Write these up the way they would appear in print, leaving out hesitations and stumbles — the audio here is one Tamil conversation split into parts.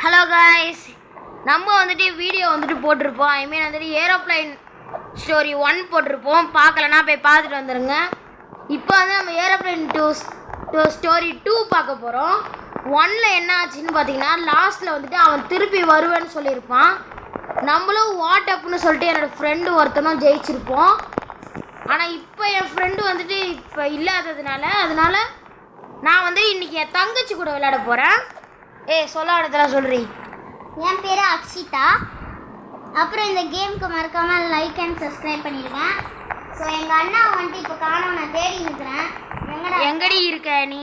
ஹலோ காய்ஸ், நம்ம வந்துட்டு வீடியோ வந்துட்டு போட்டிருப்போம். ஐ மீன் வந்துட்டு ஏரோப்ளைன் ஸ்டோரி 1 போட்டிருப்போம். பார்க்கலன்னா போய் பார்த்துட்டு வந்துடுங்க. இப்போ வந்து நம்ம ஏரோப்ளைன் ஸ்டோரி 2 பார்க்க போகிறோம். 1ல் என்ன ஆச்சுன்னு பார்த்தீங்கன்னா, லாஸ்ட்டில் வந்துட்டு அவன் திருப்பி வருவேன்னு சொல்லியிருப்பான். நம்மளும் வாட் அப்னு சொல்லிட்டு என்னோடய ஃப்ரெண்டு ஒருத்தனும் ஜெயிச்சிருப்போம். ஆனால் இப்போ என் ஃப்ரெண்டு வந்துட்டு இப்போ இல்லாததுனால நான் வந்து இன்றைக்கி என் தங்கச்சி கூட விளையாட போகிறேன். சொல்ல இடத்துல சொல்கிறீ. என் பேர் அக்ஷிதா. அப்புறம் இந்த கேமுக்கு மறக்காமல் லைக் அண்ட் சப்ஸ்கிரைப் பண்ணிடுவேன். ஸோ எங்கள் அண்ணா வந்துட்டு இப்போ காணோம், நான் தேடி நிற்கிறேன். எங்கடி இருக்க நீ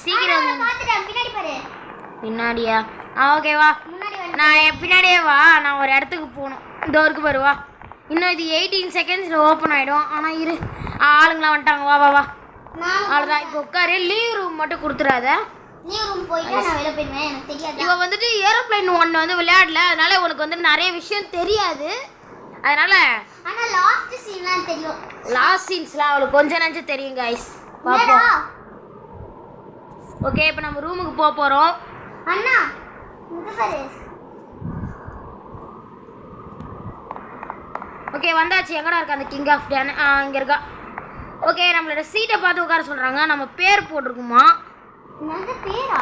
சீக்கிரம் பார்த்துட்டேன், பின்னாடி பாரு. பின்னாடியா? ஓகேவா, நான் பின்னாடியே வா. நான் ஒரு இடத்துக்கு போகணும். டோருக்கு பாரு, வா. இன்னும் இது 18 செகண்ட்ஸில் ஓப்பன் ஆகிடும். ஆனால் இரு, ஆளுங்களாம் வந்துட்டாங்க. வா வா வா. அவ்வளோதான், இப்போ உட்காரு. லீவ் ரூம் மட்டும் கொடுத்துடாத. லீவ் ரூம் போயிட்டு நான் வெளில போயிடுவேன், எனக்கு தெரியாது. இவன் வந்துட்டு ஏரோப்ளைன் 1 வந்து விளையாடல, அதனால உனக்கு வந்து நிறைய விஷயம் தெரியாது. அதனால ஆனால் லாஸ்ட் சீன்லாம் தெரியும். லாஸ்ட் சீன்ஸ்லாம் அவளுக்கு கொஞ்சம் நஞ்சு தெரியும் கைஸ். பார்ப்போம். ஓகே, இப்போ நம்ம ரூமுக்கு போக போகிறோம். அண்ணா இங்க பாரு. ஓகே, வந்தாச்சு. எங்கடா இருக்கா அந்த கிங் ஆஃப் டேன்? இங்கே இருக்கா. ஓகே, நம்மளோட சீட்டை பார்த்து உட்கார சொல்கிறாங்க. நம்ம பேர் போட்டிருக்குமா? பேரா?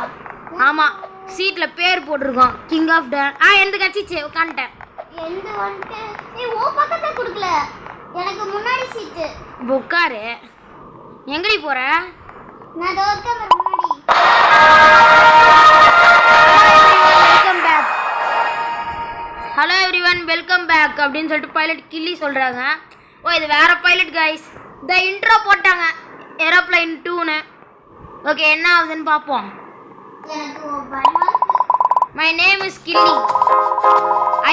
ஆமாம், சீட்டில் பேர் போட்டிருக்கோம், கிங் ஆஃப் டேன். எந்த கட்சிச்சு உட்காந்துட்டேன். எந்த வந்துட்டு ஓ பக்கத்தை கொடுக்கல, எனக்கு முன்னாடி சீட்டு. உட்காரு. எங்கடி போகிற? நான் தோற்க முன்னாடி. Welcome back. Hello everyone, welcome back அப்படின்னு சொல்லிட்டு பைலட் கில்லி சொல்கிறாங்க. இது வேற பைலட் கைஸ். இந்த இன்ட்ரோ போட்டாங்க ஏரோப்ளைன் 2ன்னு. ஓகே, என்ன ஆகுதுன்னு பார்ப்போம். மை நேம் இஸ் கில்லி.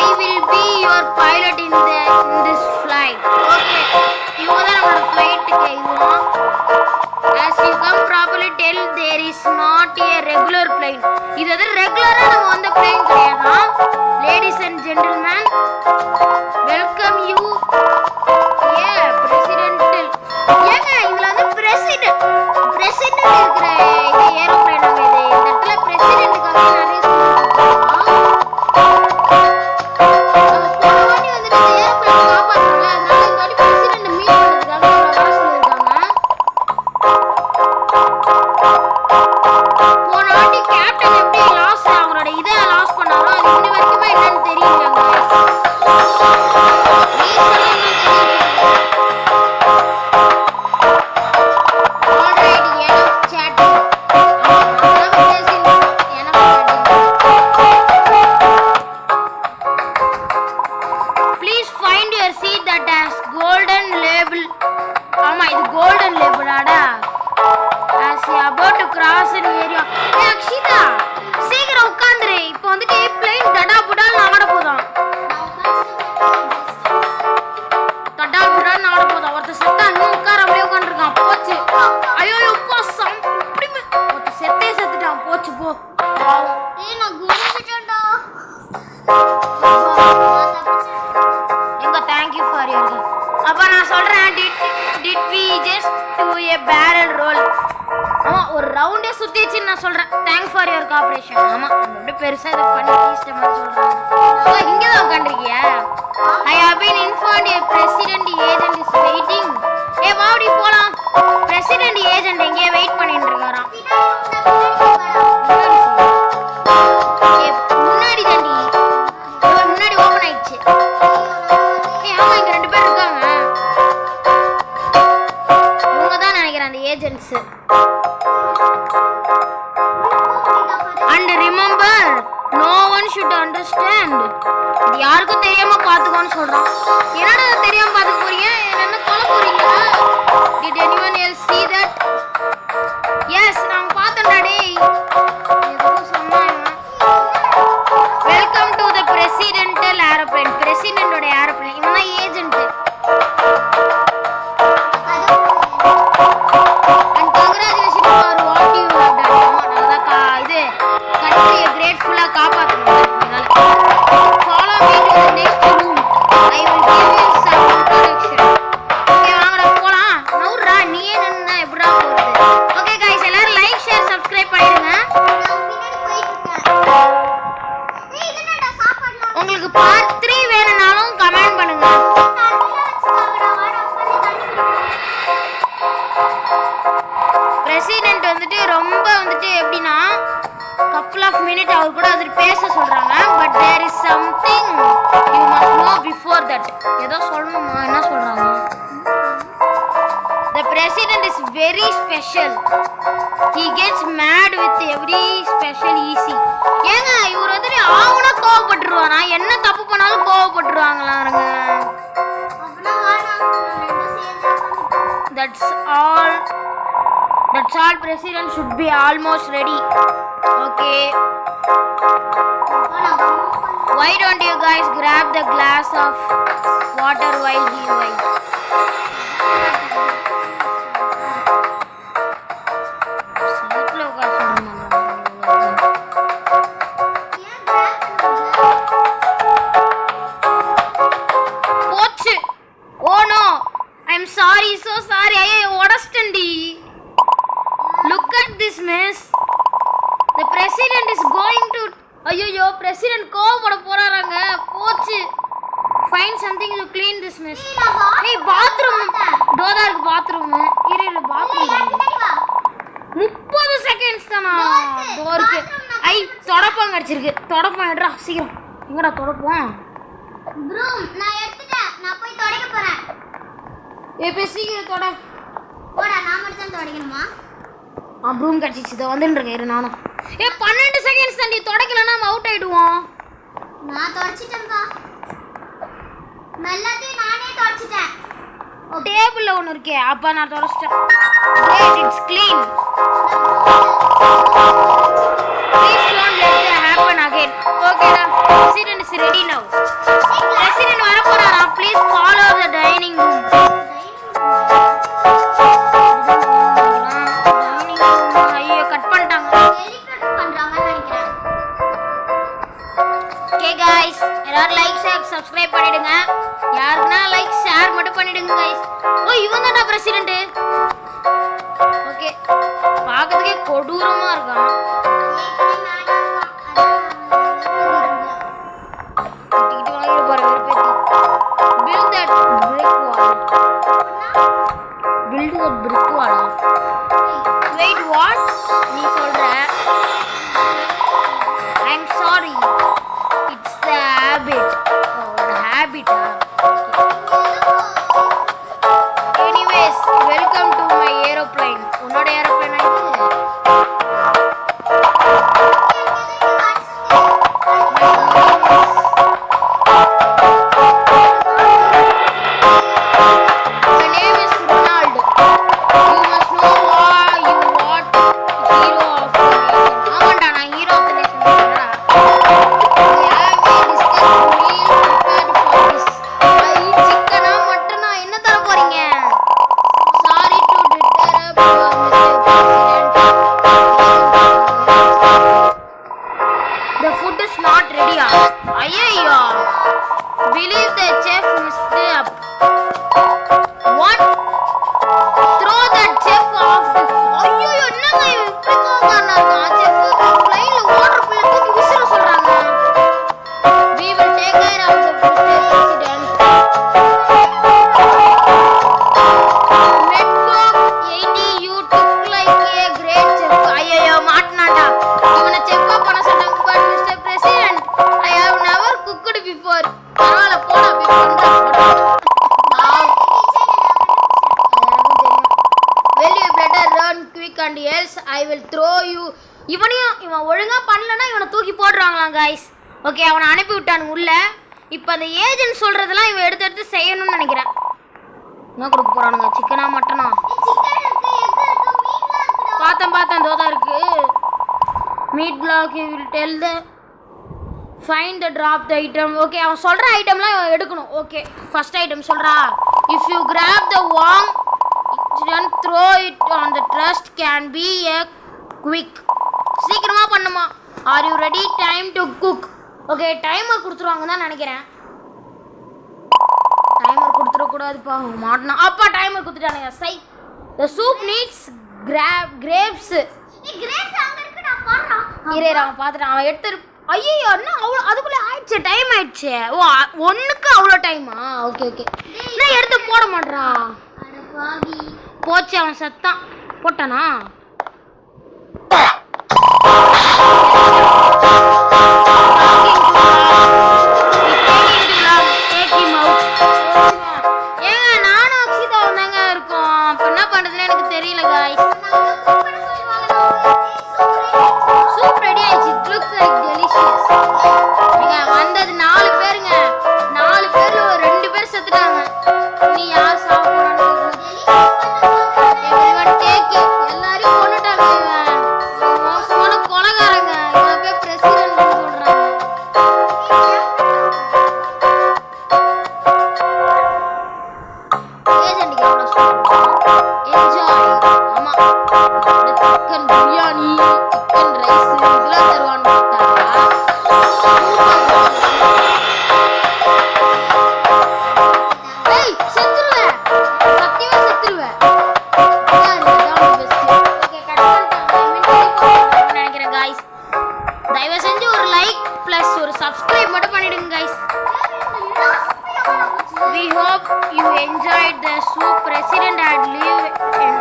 I will be your pilot in this flight. Okay, இவங்க தான் நம்மளோட ஃப்ளைட்டுக்கு இதுவும். As you come properly tell there is not a regular plane. இது வந்து ரெகுலராக நம்ம வந்த plane கிடையாதான். Ladies and gentlemen, welcome you. Presidential. ஏங்க இதுல வந்து president இருக்கிற இது ஏரோப்ளைன். இது இந்த இடத்துல பிரசிடென்ட்டுக்காக நிறைய ஒரு ரவுண்டே சுத்திச்சுன்னு நான் சொல்றேன். Thanks for your cooperation. ஆமா, அப்படியே பெருசா இதை பண்ணி ஈஸ்ட் மாதிரி சொல்றாங்க. இங்கே தான் உட்காந்துருக்கியா? I have been informed a president agent is waiting. வாடி போலாம். பிரசிடென்ட் ஏஜென்ட் எங்கேயே வெயிட் பண்ணிட்டு இருக்காராம். முன்னாடி தாண்டி, முன்னாடி ஓபன் ஆயிடுச்சு. ஆமா, இங்க 2 பேர் இருக்காங்க. இவங்க தான் நினைக்கிறேன் அந்த agents. And remember, no one should understand. இது யாருக்கும் தெரியாம பாத்துக்கோன்னு சொல்றான். என்னடா தெரியாம பாத்துக்க போறீங்க? என்ன கொல்ல போறீங்களா? Did anyone else see that? Yes, நான் பார்த்தேன்டா டேய். ஏதோ சொன்னாங்க. Welcome to the presidential airplane. பிரசிடென்ட்டோட ஏரோப்ளேன். இவன் தான் agent. And congratulations for what you have done. இது கண்ட்ரியை கிரேட்ஃபுல்லாக காப்பாற்றணும். Follow me to the next room. I will give you some introduction. Okay, வாங்கடா போலாம். நவுறா, நீயே நின்னா எப்படா போறது? ஓகே கைஸ், எல்லாரும் லைக் ஷேர் சப்ஸ்கிரைப் பண்ணிடுங்க. நான் பின்னாடி போயிட்டு இருக்கேன். பிரசிடென்ட் வந்துட்டு ரொம்ப வந்துட்டு எப்படின்னா couple of minutes அவர் கூட வந்துட்டு பேச சொல்றாங்க. But there is something you must know before that. ஏதோ சொல்லணுமா? என்ன சொல்றாங்க? The president is very special. He gets mad with every special easy. ஏங்க இவர் வந்துட்டு ஆவனா கோவப்பட்டுருவாரா? என்ன தப்பு பண்ணாலும் கோவப்பட்டுருவாங்களாங்க. That's all. President should be almost ready. Okay. Why don't you guys grab the glass of water while he waits? Pochu. Oh no. I'm sorry. So sorry. ஐயோ உடச்சிட்டேன்டி. Look at this mess. The president is going to ஐயோ பிரசிடென்ட் கோவப்பட போறாராங்க. போச்சு. Find something to clean this mess. ஏய் பாத்ரூம் டோதா இருக்கு பாத்ரூம். இரு பாத்ரூம் 30 செகண்ட்ஸ் தானா டோருக்கு. ஐ தொடப்பம் கடிச்சிருக்கு. தொடப்பம் எடுறா சீக்கிரம். எங்கடா தொடப்பம்? ப்ரூம் நான் எடுத்துட்டேன். நான் போய் துடைக்க போறேன். ஏய் சீக்கிரம் தொட. போடா நான் மட்டும் தான் துடைக்கணுமா? ப்ரூம் கடிச்சிச்சு. இதை வந்துருங்க இரு நானும். 12 செகண்ட்ஸ் தாண்டி தொடக்கலன்னா நம்ம அவுட் ஆயிடுவோம். நான் தொடச்சிட்டேன்பா. எல்லாத்தையும் நானே தொடச்சிட்டேன். டேபிள்ல ஒன்னு இருக்கே அப்ப நான் தொடச்சிட்டேன். Great, it's clean. Please don't let that happen again. Okay, the president is ready now. President வர போறாரா? Please follow the dining room. ஐயோ கட் பண்ணிட்டாங்க. Okay guys, எல்லாரும் லைக் ஷேர் சப்ஸ்கிரைப் பண்ணிடுங்க. யாருக்குனா லைக் ஷேர் மட்டும் பண்ணிடுங்க guys. ஓ இவன் தான்டா பிரசிடென்ட். ஓகே பார்க்கிறதுக்கே கொடூரமா இருக்கான். டிக்கெட் வாங்கிட்டு போற வெறுப்பேத்தி. Build that brick wall. Wait, what? நீ சொல்ற? I'm sorry. It's the habit. Oh, the habit. Anyways, welcome to my aeroplane. உன்னோட aeroplane இது? My name is Ronald. You must know why you want hero of the nation. ஆமாண்டா நான் hero of the nation சொல்றேன்டா. We have a discussed meal prepared for this. சிக்கனா மட்டனா என்ன தர போறீங்க? Sorry to disturb you, Mr. President. The food is not ready. ஐயோ believe the chef messed up. What? Throw that chef off the ஐயோ என்னங்க இப்படி கோவக்காரனா இருக்கான் chef ப்ளைன்ல வாட்டர் புல்ல தூக்கி விசிற சொல்றாங்க. We will take care of the president. Network 80 you took like a great chef. ஐயோ மாட்டனாடா. இவனை செஃப்பா பண்ண சொன்னாங்க. But Mr. President, I have never cooked before. பரவாயில்ல போடா போய் பண்றா போடா. Well, you better run quick and else I will throw you. இவன் ஒழுங்கா பண்ணலனா இவனை தூக்கி போடுறாங்களாம் गाइस. ஓகே அவனை அனுப்பி விட்டானுங்க உள்ள. இப்போ அந்த ஏஜென்ட் சொல்றதெல்லாம் இவன் எடுத்து செய்யணும்னு நினைக்கிறேன். என்ன கொடுக்க போறானுங்க? சிக்கனா மட்டனா? சிக்கன் இருக்கு, எக் இருக்கு, மீட்லாம் இருக்குடா. பார்த்தேன் தோதா இருக்கு. Meet block you will tell the find the drop the item. Okay அவன் சொல்ற ஐட்டம்லாம் எடுக்கணும். ஓகே ஃபர்ஸ்ட் ஐட்டம் சொல்றா. If you grab the worm and throw it on the trust can be a quick. சீக்கிரமா பண்ணுமா. Are you ready? Time to cook. Okay timer கொடுத்துருவாங்க தான் நினைக்கிறேன். டைமர் கொடுத்துட கூடாதுப்பா மாட்டனா. அப்பா டைமர் கொடுத்துட்டானுங்க. சை the soup needs grapes. Grapes அங்க இருக்குடா பாறா. இரு அவன் பார்த்துட்டான். அவன் எடுத்து ஐயோ என்ன அவ்வளோ அதுக்குள்ளே ஆயிடுச்சு. டைம் ஆயிடுச்சு. ஓ ஒன்றுக்கு அவ்வளோ டைமா? ஓகே என்ன எடுத்து போட மாட்றா. அட பாவி. போச்சு அவன் சத்தான். போட்டானா? Enjoyed the soup. President had lived and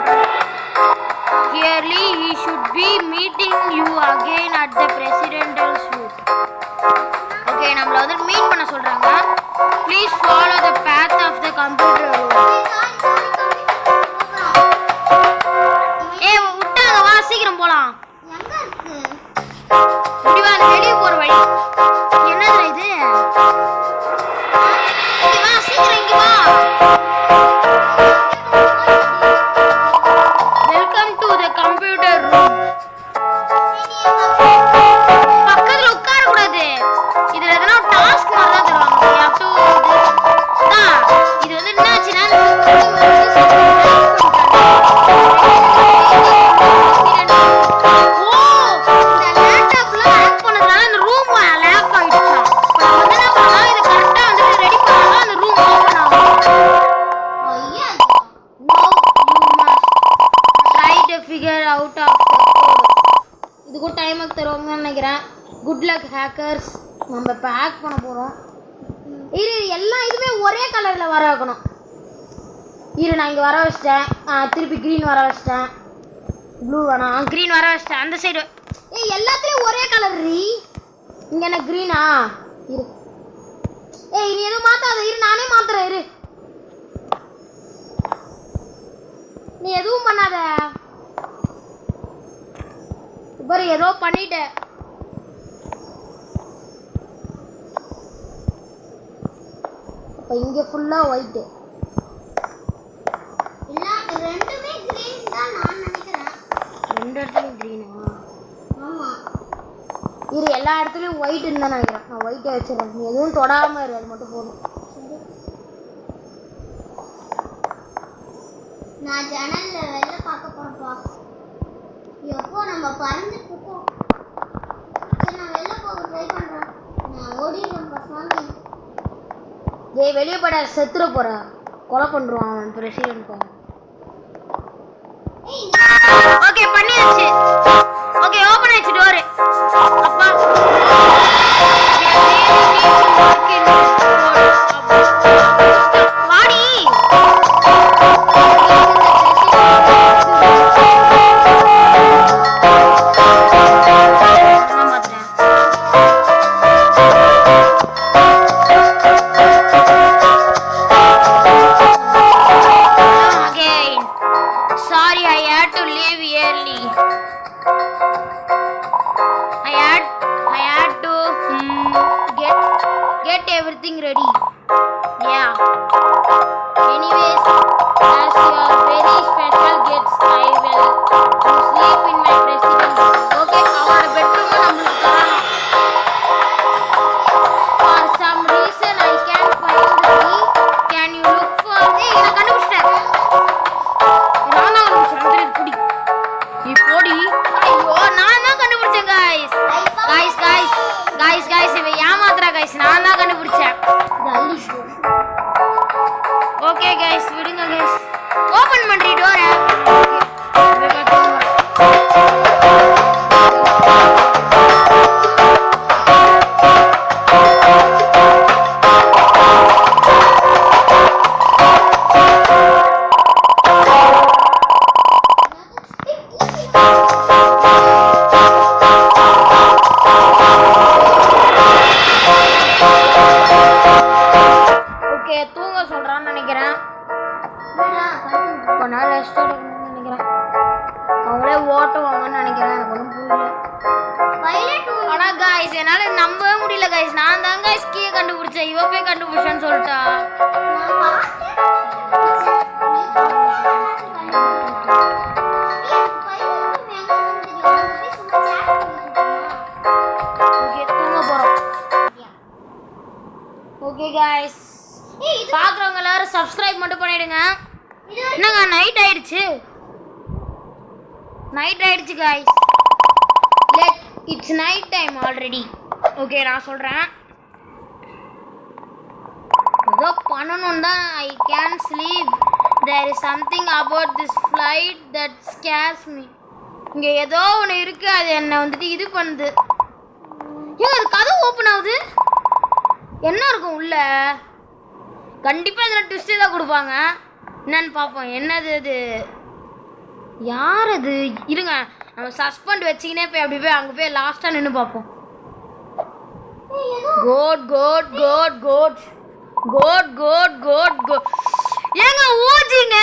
clearly he should be meeting you again at the presidential suite. Okay, நம்மள வந்து மீட் பண்ண சொல்றாங்க. Please follow the path of the computer room. ஏய் விட்டாங்க வா சீக்கிரம் போலாம். எங்க இருக்கு? முடிவா வெளிய போற வழி. என்னடா இது? இங்க வா சீக்கிரம் இங்க வா. Welcome to the computer room. பக்கத்துல உட்கார கூடாது. இதுல எதனா டாஸ்க் மாதிரி தான் தருவாங்க. You have to இது வந்து என்னாச்சுன்னா குட் லக் ஹேக்கர்ஸ். நம்ம இப்போ ஹேக் பண்ண போகிறோம். இரு எல்லா இதுவுமே ஒரே கலரில் வர வைக்கணும். இரு நான் இங்கே வர வச்சிட்டேன். திருப்பி க்ரீன் வர வச்சிட்டேன். ப்ளூ வேணாம், க்ரீன் வர வச்சிட்டேன். அந்த சைடு ஏய் எல்லாத்துலேயும் ஒரே கலர் ரீ. இங்கே என்ன க்ரீனா? இரு ஏய் நீ எதுவும் மாற்றாத. இரு நானே மாத்துறேன். இரு நீ எதுவும் பண்ணாத. இப்போ ஏதோ பண்ணிட்ட. இப்போ இங்கே ஃபுல்லாக ஒயிட்டு. ரெண்டுமே கிரீன் தான் நான் நினைக்கிறேன். ரெண்டு இடத்துலையும் க்ரீனா? ஆமாம். இரு எல்லா இடத்துலையும் ஒயிட்டுன்னு தான் நினைக்கிறேன். நான் ஒயிட்டே வச்சிடறேன். நீ எதுவும் தொடாமல் இரு, அது மட்டும் போதும். நான் ஜன்னலில் வெளில பார்க்க போகிறப்பா. எப்போ நம்ம பறந்துட்டு இருக்கோம். சரி நான் வெளில போக ட்ரை பண்ணுறேன். நான் ஓடிடுறேன் பசங்க. ஏய் வெளியே போட, செத்துற போற. கொலை பண்ணுவான் பிரசிடென்ட். ஓகே பண்ணியாச்சு. ஓகே ஓபன் ஆயிடுச்சு டோர். அப்பா வாடி. Everything ready. Yeah. Anyways, as you are very special guests, I will sleep in my president room. Okay, our bedroom நம்மளுக்கு தரணும். For some reason I can't find the key. Can you look for? ஏய் நான் கண்டுபிடிச்சேன். நான் தான் கண்டுபிடிச்சேன். புடி. நீ போடி. ஐயோ நான் தான் கண்டுபிடிச்சேன் guys. guys இவன் ஏமாத்துறா guys. நான் தான் கண்டுபிடிச்சேன். ஓகே guys விடுங்க guys. ஓபன் பண்றீ டோர. என்னால நம்பவே முடியல கைஸ். நான் தான் கைஸ் கீயை கண்டுபிடிச்சேன், இவ போய் கண்டுபிடிச்சேன்னு சொல்லிட்டா. ஓகே கைஸ், பாக்குறவங்க எல்லாரும் சப்ஸ்கிரைப் மட்டும் பண்ணிடுங்க. என்னங்க நைட் ஆயிடுச்சு guys. It's night time already. Okay நான் சொல்கிறேன், ஏதோ பண்ணணும் தான். I can sleep. There is something about this flight that scares me. இங்கே ஏதோ ஒன்று இருக்குது, அது என்னை வந்துட்டு இது பண்ணுது. ஏன் அது கதை ஓப்பன் ஆகுது? என்ன இருக்கும் உள்ள? கண்டிப்பாக இதில் ட்விஸ்ட்டு தான் கொடுப்பாங்க. என்னன்னு பார்ப்போம். என்னது அது? யார் அது? இருங்க, நம்ம சஸ்பெண்ட் வச்சிக்கினே போய் அப்படி போய் அங்கே போய் லாஸ்ட்டாக நின்று பார்ப்போம். கோட் கோட் கோட் கோட் கோட் கோட் கோட் கோட். ஏங்க ஓஜிங்க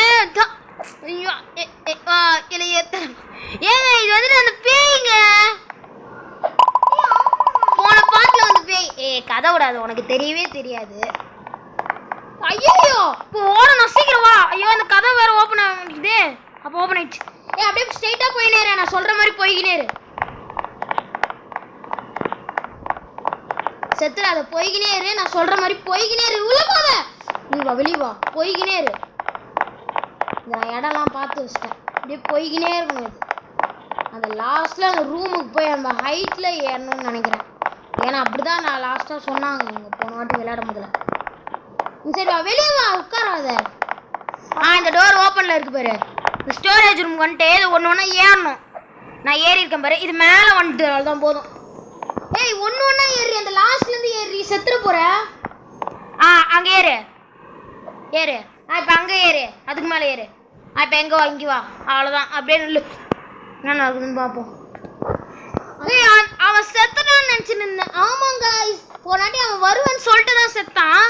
ஏங்க, இது வந்துட்டு அந்த பேய்ங்க. போன பாட்டில் வந்து பேய். கதை விடாது, உனக்கு தெரியவே தெரியாது. ஐயோ இப்போ ஓடணும், சீக்கிரம் வா. ஐயோ அந்த கதை வேற ஓப்பன் ஆகுது. அப்போ ஓப்பன் ஆயிடுச்சு. அப்படியே ஸ்ட்ரைட்டா போயினேரு, நான் சொல்ற மாதிரி போய்கினேரு. செத்துறாத, போய்கினேரு, நான் சொல்ற மாதிரி போய்கினேரு. உள்ள போத, நீ வா, வெளியே வா, போய்கினேரு. நான் இடம்லாம் பார்த்து வச்சிட்டேன். அப்படியே போய்கினே இருக்கணும். இது அந்த லாஸ்ட்ல அந்த ரூமுக்கு போய் அந்த ஹைட்ல ஏறணும்னு நினைக்கிறேன். ஏன்னா அப்படிதான் நான் லாஸ்டா சொன்னாங்க இங்க போன வாட்டி விளையாடும் போதுல. சரி வா, வெளியே வா, உட்காராத. இந்த டோர் ஓப்பன்ல இருக்கு பாரு. இந்த ஸ்டோரேஜ் ரூம் வந்துட்டு ஒன்று ஒன்றா ஏறணும். நான் ஏறி இருக்கேன் பாரு, இது மேலே வந்துட்டு அவ்வளோதான் போதும். ஏய் ஒன்று ஒன்றா ஏறி, அந்த லாஸ்ட்லேருந்து ஏறி செத்துற போகிற. அங்கே ஏறு ஏறு. இப்போ அங்கே ஏறு, அதுக்கு மேலே ஏறு. இப்போ எங்கே வா, இங்கே வா, அவ்வளோதான். அப்படியே நில்லு, என்ன நடக்குதுன்னு பார்ப்போம். ஏய் அவன் செத்துட்டான்னு நினச்சின்னு இருந்தேன். ஆமாங்க, போனாட்டி அவன் வருவேன்னு சொல்லிட்டு தான் செத்தான்.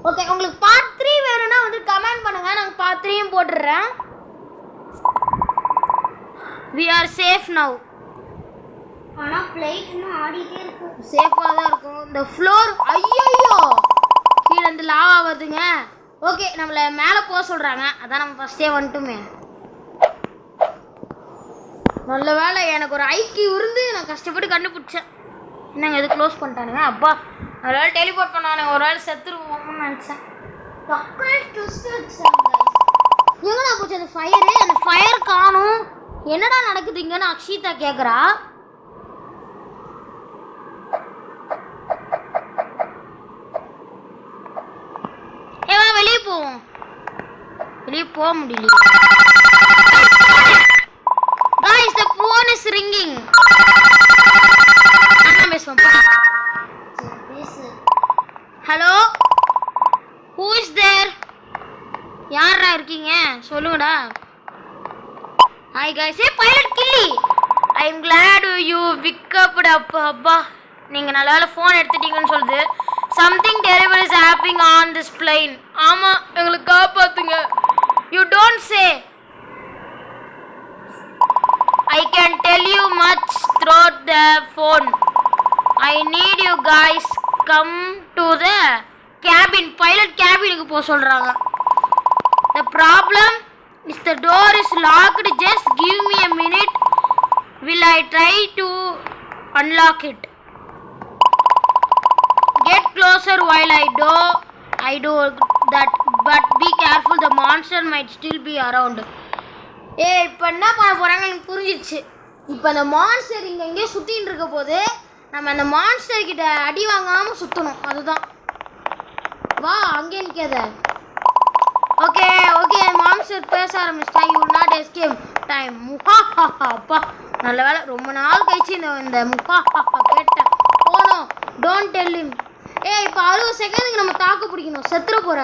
ஓகே, உங்களுக்கு பார்ட் 3 வேணும்னா வந்து கமெண்ட் பண்ணுங்க, நாங்கள் பார்ட் 3யும் போட்டுடுறேன். We are safe now. ஆனா ஃளைட் இன்னும் ஆடிட்டே இருக்கு. சேஃபா தான் இருக்கும். இந்த ஃப்ளோர் ஐயோ கீழ இருந்து லாவா வருதுங்க. ஓகே, நம்மள மேலே போக சொல்றாங்க. அதான் நம்ம ஃபர்ஸ்டே வந்துட்டுமே. நல்ல வேளை எனக்கு ஒரு ஐக்கியூ இருந்து நான் கஷ்டப்பட்டு கண்டுபிடிச்சேன். என்னங்க இது க்ளோஸ் பண்ணிட்டானுங்க. அப்பா, ஒரு வேளை டெலிபோர்ட் பண்ணானுங்க, ஒரு வேளை செத்துருவோம்னு நினச்சேன். எங்கடா போச்சு அந்த ஃபயரு? அந்த ஃபயர் காணும். என்னடா நடக்குதுங்கன்னு அக்ஷிதா கேட்குறா. ஏவா வெளியே போவோம். வெளியே போக முடியல. Guys, the phone is ringing. அண்ணா பேசுவோம். Hello, who is there? யாரா இருக்கீங்க சொல்லுங்கடா. Hi guys, hey pilot Killy, I am glad you pick up அப்பா, நீங்க நல்ல ஃபோன் எடுத்துட்டீங்கன்னு சொல்லுது. Something terrible is happening on this plane. ஆமா, எங்களை காப்பாத்துங்க. You don't say. I can tell you much through the phone. I need you guys come to the cabin. Pilot cabin-க்கு போ சொல்றாங்க. The problem is the door is locked. Just give me a minute. Will I try to unlock it? Get closer while I do that, but be careful, the monster might still be around. இப்போ என்ன பண்ண போறாங்க எனக்கு புரிஞ்சிச்சு. இப்போ அந்த மான்ஸ்டர் இங்கே எங்கேயோ சுற்றின்னு இருக்க போது நம்ம அந்த மான்ஸ்டர் கிட்ட அடி வாங்காமல் சுற்றணும். அதுதான். வா, அங்கே நிற்காத. ஓகே ஓகே, மான்ஸ்டர் பேச ஆரம்பிச்சிட்டா. You will not escape time. முஹாஹா. அப்பா, நல்ல வேலை, ரொம்ப நாள் கழிச்சு இந்த முஹாஹா கேட்டேன். போனோம். Don't tell him. இப்போ 60 செகண்டுக்கு நம்ம தாக்கு பிடிக்கணும். செத்துற போற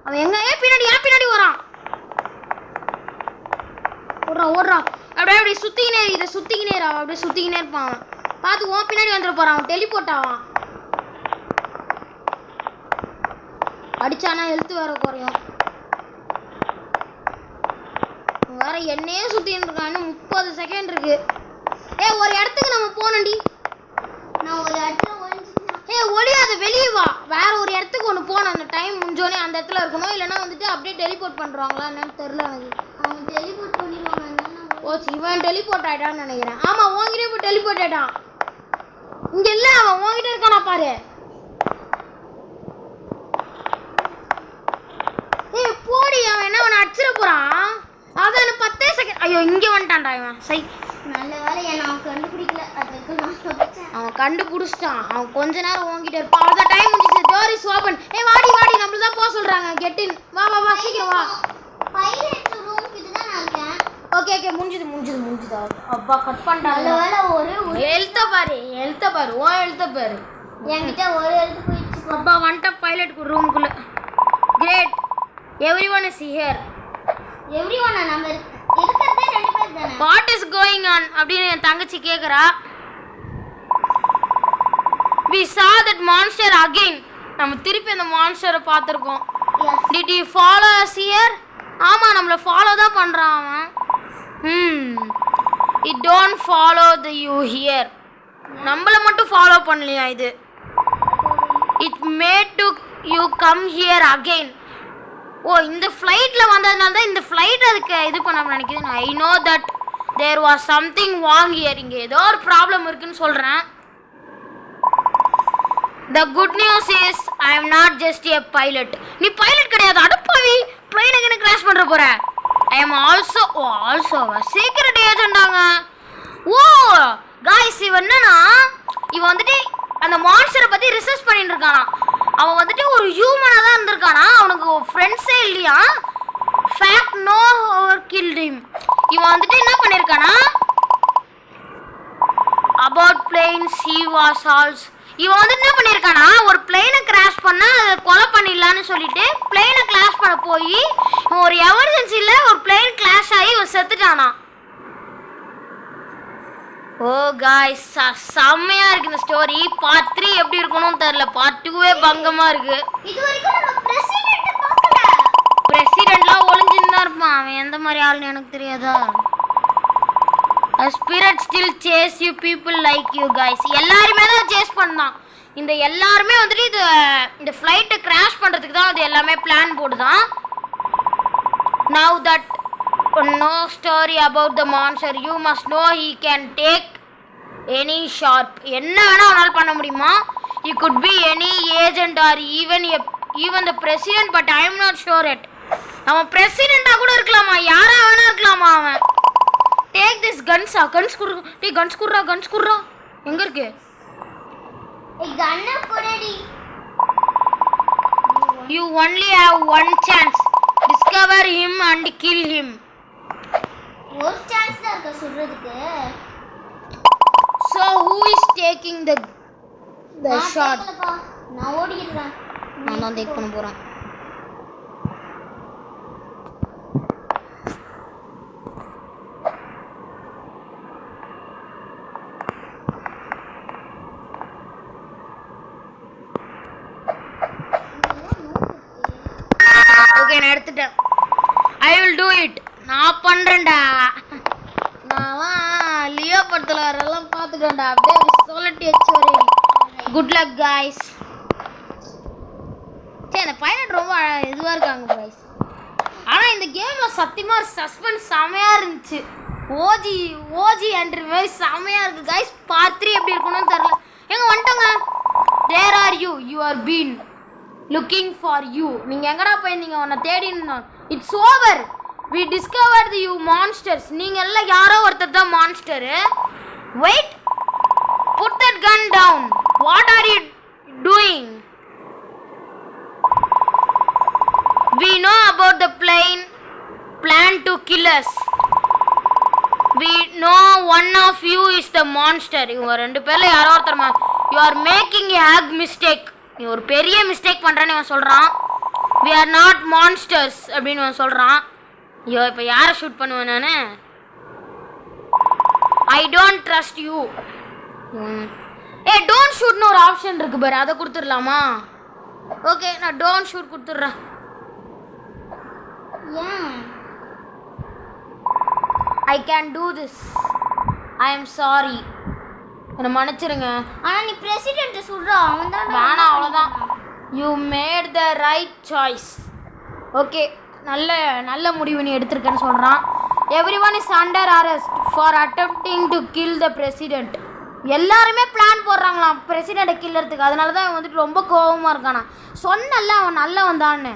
அவன் எங்க? பின்னாடி, ஏன் பின்னாடி வரான்? ஓடுறான். அப்படியே சுத்திக்கினே, இதை சுத்திக்கினே அப்படியே சுத்திக்கினே இருப்பான். பார்த்து ஓ பின்னாடி வந்துட போறான். அவன் டெலிபோர்ட் ஆவான். அடிச்சானா ஹெல்த் வேற குறையும். வேற என்னையே சுத்தின்னு இருக்கான். இன்னும் 30 செகண்ட் இருக்கு. ஒரு இடத்துக்கு நம்ம போனோண்டி. நான் ஒரு டைம் முடிஞ்சோடனே அந்த இடத்துல இருக்கணும். இல்லைன்னா வந்துட்டு அப்படியே டெலிபோர்ட் பண்ணுறாங்களா என்னன்னு தெரில எனக்கு. அவங்க டெலிபோர்ட் பண்ணிடுவாங்க. ஓ இவன் டெலிபோர்ட் ஆகிட்டான்னு நினைக்கிறேன். ஆமாம் உங்ககிட்ட இப்போ டெலிபோர்ட் ஆகிட்டான். இங்கே இல்லை அவன் உங்ககிட்ட இருக்கானா பாரு. ஏய் போடி அவன் என்ன அவனை அடிச்சிட போகிறான். அதான் எனக்கு 10 செகண்ட். ஐயோ இங்கே வந்துட்டான்டா இவன். சை நல்ல வேலை என்ன அவன் கண்டுபிடிக்கல. அதுக்கு நான் தப்பிச்சேன். அவன் கண்டுபிடிச்சிட்டான். அவன் கொஞ்ச நேரம் ஓங்கிட்டு இருப்பான். அதான் டைம் முடிஞ்சிச்சு. Door is open. ஏய் வாடி வாடி நம்மள தான் போக சொல்றாங்க. Get in. வா வா வா சீக்கிரம் வா. பைலட் ரூம் கிட்ட தான் நான் இருக்கேன். ஓகே ஓகே முடிஞ்சது. அப்பா கட் பண்ணிட்டாங்க. நல்ல வேலை ஒரு ஹெல்த்த பாரு. ஓ ஹெல்த்த பாரு. என்கிட்ட ஒரு எழுத்து போயிடுச்சு. அப்பா வந்துட்ட பைலட் ரூமுக்குள்ள. Great. Everyone is here. Everyone நம்ம இருக்கிறதே 2 பேர் தானே. வாட் இஸ் கோயிங் ஆன் அப்படின்னு என் தங்கச்சி கேக்குறா. we saw that monster again. நம்ம திருப்பி அந்த மான்ஸ்டரை பார்த்துருக்கோம். Did you follow us here? ஆமா நம்மள ஃபாலோ தான் பண்றான் அவன். it don't follow the you here. நம்மள மட்டும் ஃபாலோ பண்ணலையா இது. it made to you come here again. ஓ இந்த ஃப்ளைட்ல வந்ததுனால தான் இந்த ஃப்ளைட் அதுக்கு இது பண்ண நினைக்குது. I know that there was something wrong here. இங்கே ஏதோ ஒரு ப்ராப்ளம் இருக்குன்னு சொல்கிறேன். The good news is I am not just a pilot. நீ பைலட் கிடையாது அடுப்பாவி. பிளைன் எங்கே கிராஷ் பண்ணுற போகிற. ஐ எம் ஆல்சோ சீக்ரெட் ஏஜெண்டாங்க. ஓ காய்ஸ் இவன் என்னன்னா இவன் வந்துட்டு அந்த மான்ஸ்டரை பற்றி ரிசர்ச் பண்ணிட்டு இருக்கானா. அவன் வந்துட்டு ஒரு ஹியூமனாக தான் இருந்திருக்கானா. அவனுக்கு ஃப்ரெண்ட்ஸே இல்லையா. Fact no over killed him. இவன் வந்துட்டு என்ன பண்ணியிருக்கானா about planes he was always. இவன் வந்துட்டு என்ன பண்ணியிருக்கானா ஒரு பிளேனை கிராஷ் பண்ணால் அதை கொலை பண்ணிடலான்னு சொல்லிட்டு பிளேனை கிராஷ் பண்ண போய் இவன் ஒரு எமர்ஜென்சியில் ஒரு பிளேன் கிராஷ் ஆகி இவன் செத்துட்டானா. ஓ காய்ஸ் செம்மையா இருக்கு இந்த ஸ்டோரி. பார்ட் 3 எப்படி இருக்கணும்னு தெரியல. பார்ட் 2 பங்கமா இருக்கு. இது வரைக்கும் நம்ம பிரசிடென்ட் பார்க்கல. பிரசிடென்ட்லாம் ஒளிஞ்சின்னு தான் இருப்பான். அவன் எந்த மாதிரி ஆளுன்னு எனக்கு தெரியாதா. A spirit still chase you people like you guys. எல்லாருமே தான் சேஸ் பண்ணான். இந்த எல்லாருமே வந்துட்டு இந்த ஃப்ளைட்டை கிராஷ் பண்ணுறதுக்கு தான் அது எல்லாமே plan போடுதான். Now that no story about the monster, you must know he can take any sharp. என்ன வேணா அவனால் பண்ண முடியுமா. he could be any agent or even the president, but I am not sure yet. அவன் பிரசிடெண்டா கூட இருக்கலாமா. யாரா வேணா இருக்கலாமா அவன். take this guns குடுறா. டேய் guns குடுறா. எங்க இருக்கு. ஏய் கன்ன குடுடி. you only have one chance. discover him and kill him. ஒரு சான்ஸ் தான் இருக்கு சொல்றதுக்கு. so who is taking the shot. நான் ஓடிடுறேன். நான் தான் டேக் பண்ண போறேன். ஓகே நான் எடுத்துட்டேன். I will do it. நான் பண்றேன்டா. நான் லியோ படத்துல வரலாம் பார்த்துட்டேன்டா. அப்படியே சோலட்டி வச்சு வரேன். Good luck guys. சரி அந்த பைலட் ரொம்ப இதுவாக இருக்காங்க காய்ஸ். ஆனால் இந்த கேமில் சத்தியமாக சஸ்பென்ஸ் செமையாக இருந்துச்சு. ஓஜி என்ட்ரி மாதிரி செமையாக இருக்குது காய்ஸ். பார்ட் 3 எப்படி இருக்கணும்னு தெரில. எங்கே வந்துட்டோங்க. There are you are been looking for you. நீங்கள் எங்கடா போயிருந்தீங்க உன்னை தேடின்னு. It's over. we discovered you monsters. நீங்கள் எல்லாம் யாரோ ஒருத்தர் தான் monster. Wait put that gun down. what are you doing? we know about the plan to kill us. we know one of you is the monster. இவங்க 2 பேர்ல யாரோ ஒருத்தர் you are making a hug mistake. நீ ஒரு பெரிய மிஸ்டேக் பண்ணுறேன்னு இவன் சொல்கிறான். we are not monsters அப்படின்னு இவன் சொல்கிறான். ஐயோ இப்போ யாரை ஷூட் பண்ணுவேன் நான். I don't trust you. Don't ஷூட்னு ஒரு ஆப்ஷன் இருக்கு பாரு. அதை கொடுத்துடலாமா. ஓகே நான் டோன்ட் ஷூட் கொடுத்துட்றேன். I can do this. I am sorry. என்னை மன்னிச்சிருங்க. ஆனால் நீ பிரசிடென்ட் சொல்கிறா. அவன் தான் வேணாம் அவ்வளோதான். You made the right choice. Okay, நல்ல முடிவு நீ எடுத்திருக்கேன்னு சொல்கிறான். Everyone is under arrest for attempting to kill the president. எல்லாருமே பிளான் போடுறாங்களாம் பிரசிடெண்ட்டை கில்லறதுக்கு. அதனால தான் அவன் வந்துட்டு ரொம்ப கோபமாக இருக்கானா. சொன்னல அவன் நல்லவன் தான்னு.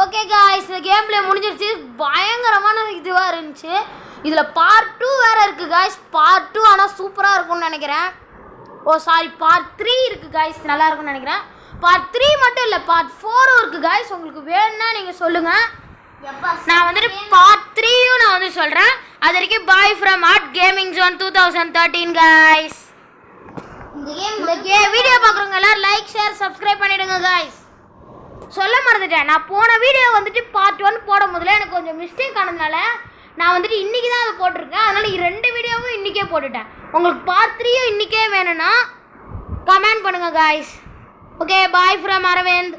ஓகே காய்ஸ், இந்த கேம் பிளே முடிஞ்சிருச்சு. பயங்கரமான இதுவாக இருந்துச்சு. இதில் பார்ட் 2 வேறு இருக்குது காய்ஸ். பார்ட் 2 ஆனால் சூப்பராக இருக்கும்னு நினைக்கிறேன். பார்ட் 3 இருக்குது காய்ஸ், நல்லா இருக்கும்னு நினைக்கிறேன். பார்ட் 3 மட்டும் இல்லை, பார்ட் 4 இருக்குது காய்ஸ். உங்களுக்கு வேணும்னா நீங்கள் சொல்லுங்கள். நான் வந்துட்டு பார்ட் 3யும் நான் வந்து சொல்கிறேன். அது வரைக்கும் bye from art gaming zone 2013 guys. இந்த வீடியோ பார்க்குறவங்க எல்லோரும் லைக் ஷேர் சப்ஸ்கிரைப் பண்ணிவிடுங்க காய்ஸ். சொல்ல மறந்துட்டேன், நான் போன வீடியோ வந்துட்டு பார்ட் 1 போடும் போதில் எனக்கு கொஞ்சம் மிஸ்டேக் ஆனதுனால நான் வந்துட்டு இன்றைக்கி தான் அதை போட்டிருக்கேன். அதனால் 2 வீடியோவும் இன்றைக்கே போட்டுட்டேன். உங்களுக்கு பார்ட் 3யும் இன்றைக்கே வேணும்னா கமெண்ட் பண்ணுங்கள் guys. Okay, bye from Aravind.